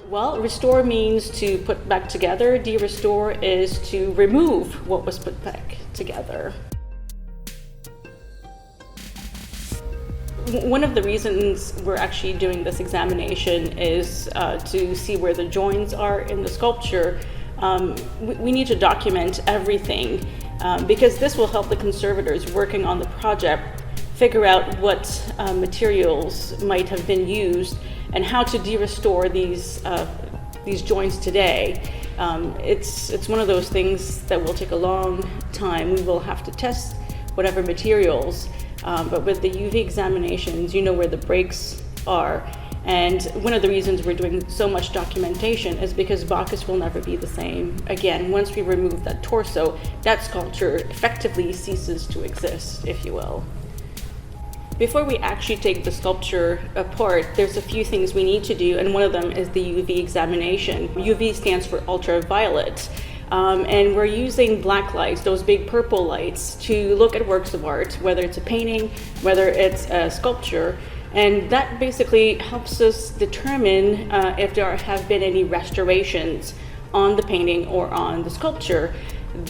Well, restore means to put back together. De-restore is to remove what was put back together. One of the reasons we're actually doing this examination is to see where the joins are in the sculpture. We need to document everything because this will help the conservators working on the project figure out what materials might have been used and how to de-restore these joints today. It's one of those things that will take a long time. We will have to test whatever materials, but with the UV examinations, you know where the breaks are. And one of the reasons we're doing so much documentation is because Bacchus will never be the same again. Once we remove that torso, that sculpture effectively ceases to exist, if you will. Before we actually take the sculpture apart, there's a few things we need to do, and one of them is the UV examination. UV stands for ultraviolet, and we're using black lights, those big purple lights, to look at works of art, whether it's a painting, whether it's a sculpture, and that basically helps us determine if there have been any restorations on the painting or on the sculpture.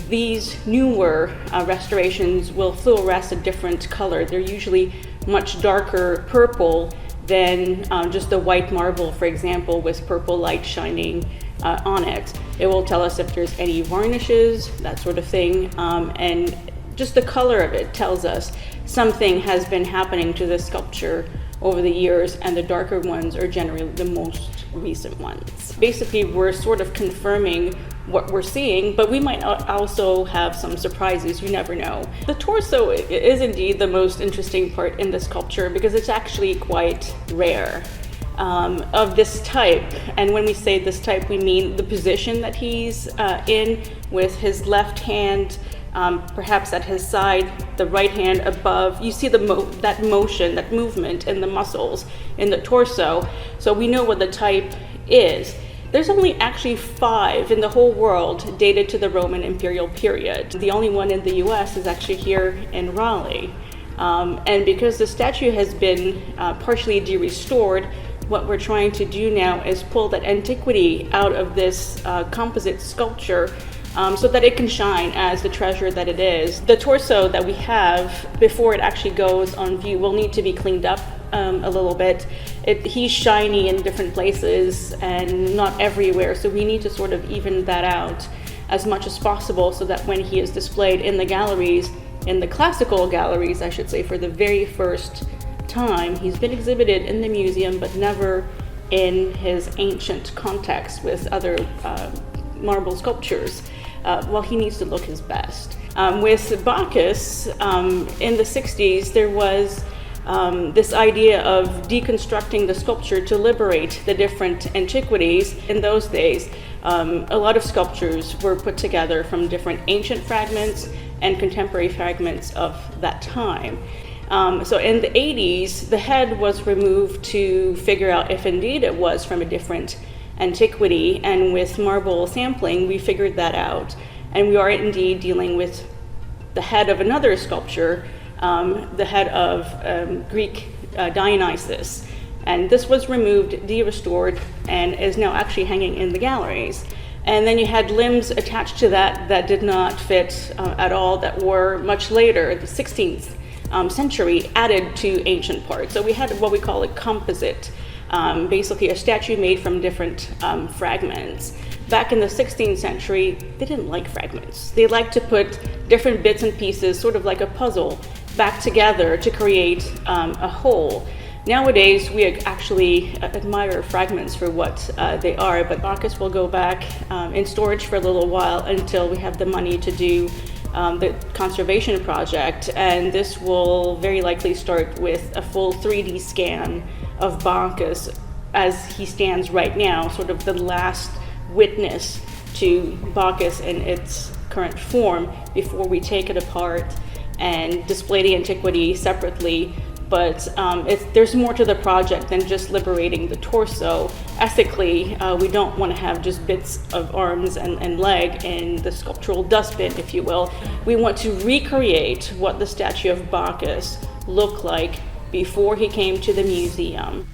These newer restorations will fluoresce a different color. They're usually much darker purple than just the white marble, for example, with purple light shining on it. It will tell us if there's any varnishes, that sort of thing, and just the color of it tells us something has been happening to the sculpture over the years, and the darker ones are generally the most recent ones. Basically, we're sort of confirming what we're seeing, but we might also have some surprises. You never know. The torso is indeed the most interesting part in the sculpture because it's actually quite rare of this type. And when we say this type, we mean the position that he's in, with his left hand perhaps at his side, the right hand above. You see that motion, that movement in the muscles in the torso. So we know what the type is. There's only actually 5 in the whole world dated to the Roman imperial period. The only one in the US is actually here in Raleigh. And because the statue has been partially de-restored, what we're trying to do now is pull that antiquity out of this composite sculpture so that it can shine as the treasure that it is. The torso that we have, before it actually goes on view, will need to be cleaned up a little bit. He's shiny in different places and not everywhere, so we need to sort of even that out as much as possible so that when he is displayed in the galleries, in the classical galleries, I should say, for the very first time, he's been exhibited in the museum, but never in his ancient context with other marble sculptures. Well, he needs to look his best. With Bacchus, in the 60s, there was this idea of deconstructing the sculpture to liberate the different antiquities. In those days, a lot of sculptures were put together from different ancient fragments and contemporary fragments of that time. So in the 80s, the head was removed to figure out if indeed it was from a different antiquity, and with marble sampling, we figured that out. And we are indeed dealing with the head of another sculpture, the head of Greek Dionysus. And this was removed, de-restored, and is now actually hanging in the galleries. And then you had limbs attached to that did not fit at all, that were much later, the 16th century, added to ancient parts. So we had what we call a composite, basically a statue made from different fragments. Back in the 16th century, they didn't like fragments. They liked to put different bits and pieces, sort of like a puzzle, back together to create a whole. Nowadays, we actually admire fragments for what they are, but Bacchus will go back in storage for a little while until we have the money to do the conservation project, and this will very likely start with a full 3D scan of Bacchus as he stands right now, sort of the last witness to Bacchus in its current form before we take it apart and display the antiquity separately. But there's more to the project than just liberating the torso. Ethically, we don't want to have just bits of arms and leg in the sculptural dustbin, if you will. We want to recreate what the statue of Bacchus looked like before he came to the museum.